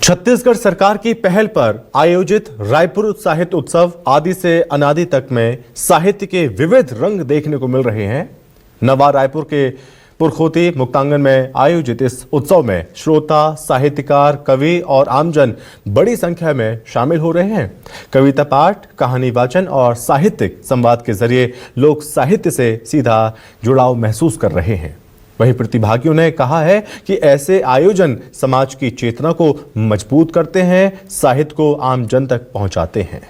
छत्तीसगढ़ सरकार की पहल पर आयोजित रायपुर साहित्य उत्सव आदि से अनादि तक में साहित्य के विविध रंग देखने को मिल रहे हैं। नवा रायपुर के पुरखोती मुक्तांगन में आयोजित इस उत्सव में श्रोता, साहित्यकार, कवि और आमजन बड़ी संख्या में शामिल हो रहे हैं। कविता पाठ, कहानी वाचन और साहित्यिक संवाद के जरिए लोग साहित्य से सीधा जुड़ाव महसूस कर रहे हैं। वहीं प्रतिभागियों ने कहा है कि ऐसे आयोजन समाज की चेतना को मजबूत करते हैं, साहित्य को आम जन तक पहुंचाते हैं।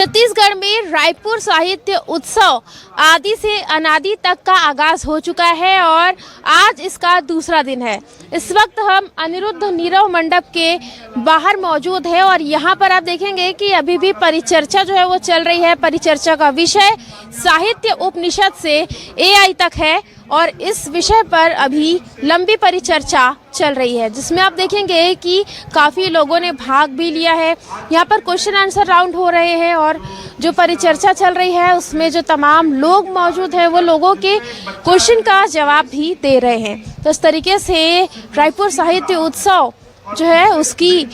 छत्तीसगढ़ में रायपुर साहित्य उत्सव आदि से अनादि तक का आगाज हो चुका है और आज इसका दूसरा दिन है। इस वक्त हम अनिरुद्ध नीरव मंडप के बाहर मौजूद है और यहाँ पर आप देखेंगे कि अभी भी परिचर्चा जो है वो चल रही है। परिचर्चा का विषय साहित्य उपनिषद से एआई तक है और इस विषय पर अभी लंबी परिचर्चा चल रही है, जिसमें आप देखेंगे कि काफ़ी लोगों ने भाग भी लिया है। यहाँ पर क्वेश्चन आंसर राउंड हो रहे हैं और जो परिचर्चा चल रही है उसमें जो तमाम लोग मौजूद हैं वो लोगों के क्वेश्चन का जवाब भी दे रहे हैं। तो इस तरीके से रायपुर साहित्य उत्सव जो है उसके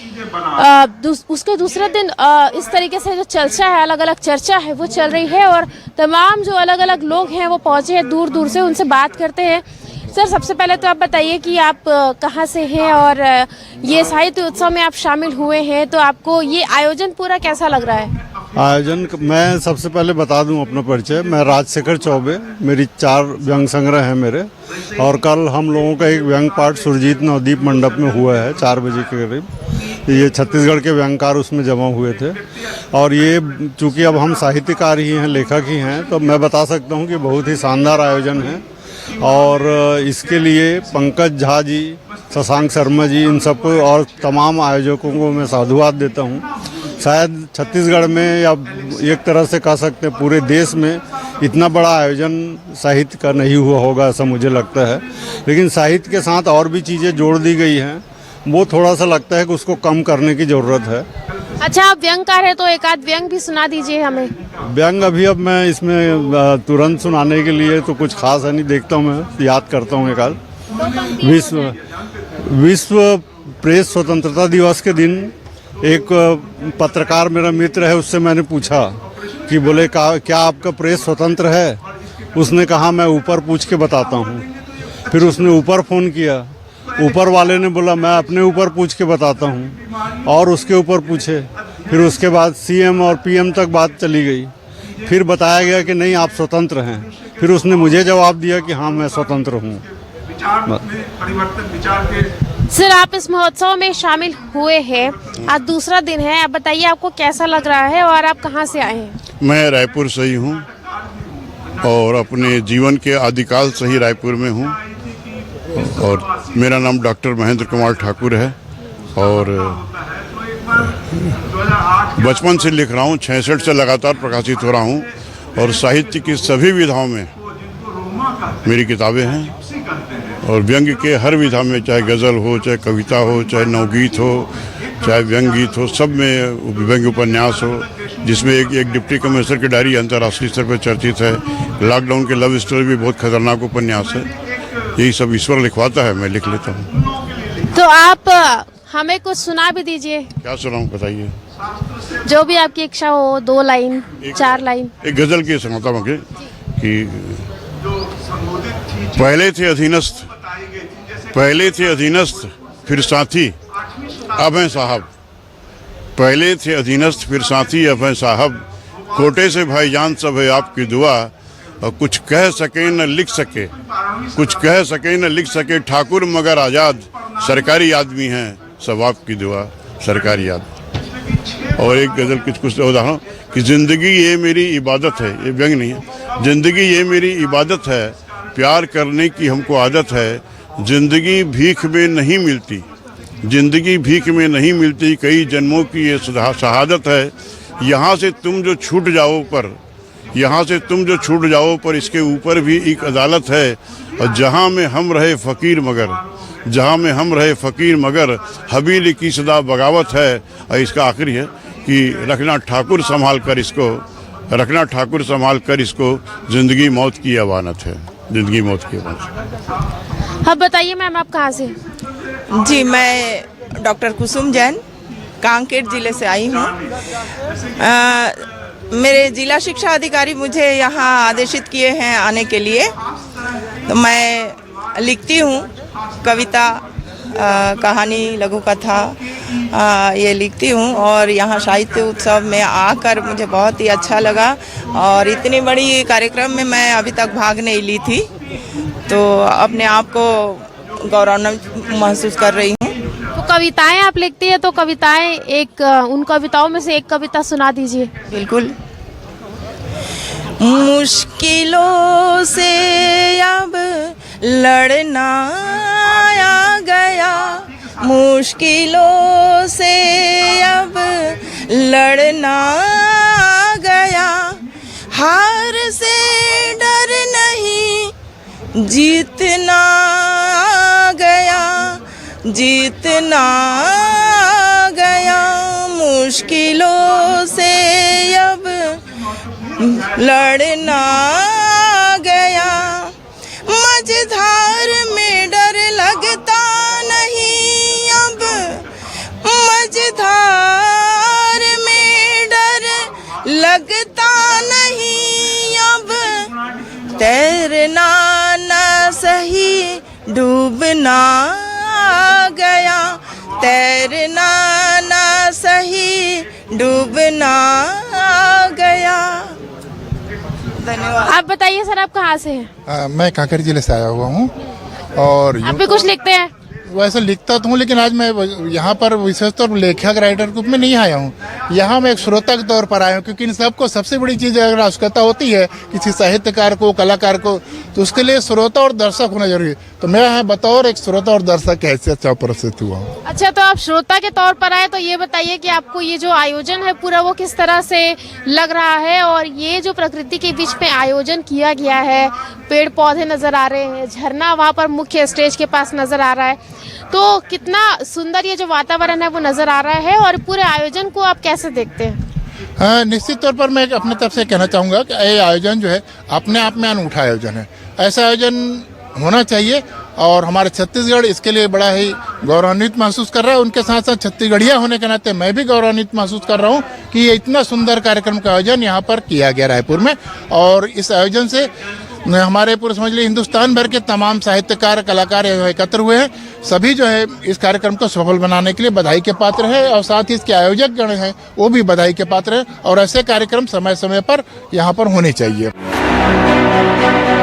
दूसरे दिन इस तरीके से जो चर्चा है, अलग अलग चर्चा है वो चल रही है और तमाम जो अलग अलग लोग हैं वो पहुंचे हैं दूर दूर से, उनसे बात करते हैं। सर, सबसे पहले तो आप बताइए कि आप कहाँ से हैं और ये साहित्य उत्सव में आप शामिल हुए हैं, तो आपको ये आयोजन पूरा कैसा लग रहा है? आयोजन मैं सबसे पहले बता दूं अपना परिचय। मैं राजशेखर चौबे, मेरी 4 व्यंग संग्रह हैं मेरे, और कल हम लोगों का एक व्यंग पाठ सुरजीत नवदीप मंडप में हुआ है 4 बजे के करीब। ये छत्तीसगढ़ के व्यंगकार उसमें जमा हुए थे और ये चूँकि अब हम साहित्यकार ही हैं, लेखक ही हैं, तो मैं बता सकता हूँ कि बहुत ही शानदार आयोजन है और इसके लिए पंकज झा जी, शशांक शर्मा जी, इन सबको और तमाम आयोजकों को मैं साधुवाद देता हूँ। शायद छत्तीसगढ़ में या एक तरह से कह सकते हैं पूरे देश में इतना बड़ा आयोजन साहित्य का नहीं हुआ होगा, ऐसा मुझे लगता है। लेकिन साहित्य के साथ और भी चीज़ें जोड़ दी गई हैं, वो थोड़ा सा लगता है कि उसको कम करने की ज़रूरत है। अच्छा, आप व्यंगकार है तो एक आध व्यंग भी सुना दीजिए हमें। व्यंग अभी अब मैं इसमें तुरंत सुनाने के लिए तो कुछ खास है नहीं, देखता हूँ, मैं याद करता हूँ एक आध। विश्व प्रेस स्वतंत्रता दिवस के दिन एक पत्रकार मेरा मित्र है, उससे मैंने पूछा कि बोले क्या आपका प्रेस स्वतंत्र है? उसने कहा मैं ऊपर पूछ के बताता हूँ। फिर उसने ऊपर फ़ोन किया, ऊपर वाले ने बोला मैं अपने ऊपर पूछ के बताता हूँ, और उसके ऊपर पूछे, फिर उसके बाद सीएम और पीएम तक बात चली गई। फिर बताया गया कि नहीं, आप स्वतंत्र हैं। फिर उसने मुझे जवाब दिया कि हाँ, मैं स्वतंत्र हूँ। सर, आप इस महोत्सव में शामिल हुए हैं, आज दूसरा दिन है, आप बताइए आपको कैसा लग रहा है और आप कहाँ से आए हैं? मैं रायपुर से ही हूँ और अपने जीवन के आदिकाल से ही रायपुर में हूँ और मेरा नाम डॉक्टर महेंद्र कुमार ठाकुर है और बचपन से लिख रहा हूँ, 66 से लगातार प्रकाशित हो रहा हूँ और साहित्य की सभी विधाओं में मेरी किताबें हैं और व्यंग के हर विधा में, चाहे गज़ल हो, चाहे कविता हो, चाहे नवगीत हो, चाहे व्यंग गीत हो, सब में व्यंग उपन्यास हो, जिसमें एक डिप्टी कमिश्नर की डायरी अंतर्राष्ट्रीय स्तर पर चर्चित है। लॉकडाउन के लव स्टोरी भी बहुत खतरनाक उपन्यास है। यही सब ईश्वर लिखवाता है, मैं लिख लेता हूँ। तो आप हमें कुछ सुना भी दीजिए। क्या सुनाऊँ, बताइए? जो भी आपकी इच्छा हो, 2 लाइन, 4 लाइन। एक गज़ल की सुनाता हूँ कि पहले थे अधीनस्थ फिर साथी, अब हैं साहब। पहले थे अधीनस्थ फिर साथी, अब हैं साहब। कोटे से भाईजान सब है आपकी दुआ, और कुछ कह सके न लिख सके, कुछ कह सके न लिख सके, ठाकुर मगर आज़ाद, सरकारी आदमी हैं सब आपकी दुआ, सरकारी आदमी। और एक गज़ल कुछ उदाहरण कि ज़िंदगी ये मेरी इबादत है, ये व्यंग नहीं है। ज़िंदगी ये मेरी इबादत है, प्यार करने की हमको आदत है। ज़िंदगी भीख में नहीं मिलती, ज़िंदगी भीख में नहीं मिलती, कई जन्मों की ये शहादत है। यहाँ से तुम जो छूट जाओ पर, यहाँ से तुम जो छूट जाओ पर, इसके ऊपर भी एक अदालत है। और जहाँ में हम रहे फ़कीर मगर, जहाँ में हम रहे फ़कीर मगर, हवेली की सदा बगावत है। और इसका आखिरी है कि रखना ठाकुर संभाल कर इसको, रखना ठाकुर संभाल कर इसको, ज़िंदगी मौत की अमानत है। जिंदगी मौत के बाद। अब बताइए मैम, आप कहाँ से? जी, मैं डॉक्टर कुसुम जैन कांकेर ज़िले से आई हूँ। मेरे जिला शिक्षा अधिकारी मुझे यहाँ आदेशित किए हैं आने के लिए, तो मैं लिखती हूँ कविता, कहानी, लघु कथा, ये लिखती हूँ। और यहाँ साहित्य उत्सव में आकर मुझे बहुत ही अच्छा लगा, और इतनी बड़ी कार्यक्रम में मैं अभी तक भाग नहीं ली थी, तो अपने आप को गौरवान्वित महसूस कर रही हूँ। तो कविताएं आप लिखती है, तो कविताएं उन कविताओं में से एक कविता सुना दीजिए। बिल्कुल। मुश्किलों से अब लड़ना आ गया, मुश्किलों से अब लड़ना आ गया, हार से डर नहीं जीतना आ गया, जीतना आ गया, मुश्किलों से अब लड़ना आ गया, मझधार में डर लगता नहीं अब, मझधार में डर लगता नहीं अब, तैरना न सही डूबना आ गया, तैरना न सही डूबना आ गया। धन्यवाद। आप बताइए सर, आप कहाँ से हैं? मैं कांकेर जिले से आया हुआ हूँ और आप भी कुछ लिखते हैं? वैसे लिखता तो हूँ, लेकिन आज मैं यहाँ पर विशेषतौर पर लेखक राइटर के रूप में नहीं आया हूँ। यहाँ मैं एक श्रोता के तौर पर आया हूँ, क्योंकि इन सबको सबसे बड़ी चीज़ अगर आवश्यकता होती है किसी साहित्यकार को, कलाकार को, तो उसके लिए श्रोता और दर्शक होना जरूरी है। तो मैं यहाँ बतौर एक श्रोता और दर्शक की हैसियत से उपस्थित हुआ हूँ। अच्छा, तो आप श्रोता के तौर पर आए, तो ये बताइए कि आपको ये जो आयोजन है पूरा वो किस तरह से लग रहा है, और ये जो प्रकृति के बीच में आयोजन किया गया है, पेड़ पौधे नजर आ रहे हैं, झरना वहाँ पर मुख्य स्टेज के पास नजर आ रहा है, तो कितना सुंदर ये जो वातावरण है वो नजर आ रहा है, और पूरे आयोजन को आप कैसे देखते हैं? हाँ, निश्चित तौर पर मैं अपने तरफ से कहना चाहूँगा कि ये आयोजन जो है अपने आप में अनूठा आयोजन है। ऐसा आयोजन होना चाहिए, और हमारे छत्तीसगढ़ इसके लिए बड़ा ही गौरवान्वित महसूस कर रहा है। उनके साथ साथ छत्तीसगढ़िया होने के नाते मैं भी गौरवान्वित महसूस कर रहा हूँ कि ये इतना सुंदर कार्यक्रम का आयोजन यहाँ पर किया गया रायपुर में। और इस आयोजन से हमारे पूरे समझ लीजिए हिंदुस्तान भर के तमाम साहित्यकार, कलाकार एकत्र हुए हैं। सभी जो है इस कार्यक्रम को सफल बनाने के लिए बधाई के पात्र हैं, और साथ ही इसके आयोजक गण हैं वो भी बधाई के पात्र हैं। और ऐसे कार्यक्रम समय समय पर यहाँ पर होने चाहिए।